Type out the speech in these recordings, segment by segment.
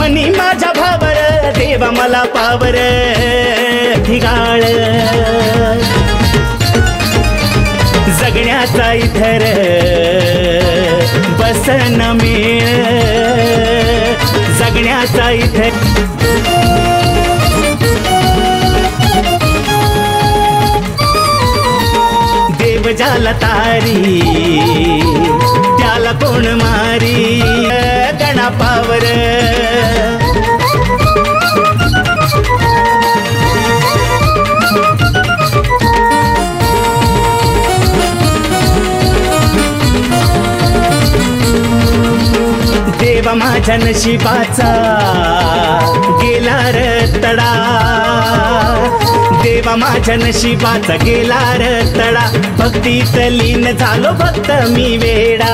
मनी माझ्या भावर देवा मला पावर ढिगाळ जगण्याचा इथर बसन मेळ जगण्याचा इथर देव ज्याला तारी त्याला कोण मारी गणा पावर देवा माझ्या नशिबाचा गेला रतडा देवा माझ्या नशिबाचा गेला रतडा भक्तीत लीन झालो भक्त मी वेडा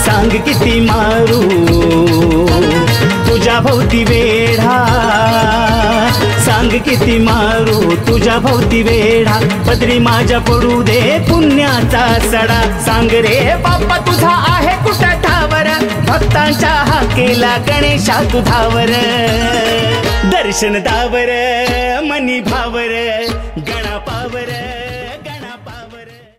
सांग किती मारू तुझ्या भोवती वेढा सांग किती मारू तुझ्या भोवती वेढा पदरी माझ्या पडू दे पुण्याचा सडा सांग रे बाप्पा तुझा आहे कुठं ठावर भक्तांच्या हाकेला गणेशा तुझावर दर्शन दावर मनी भावर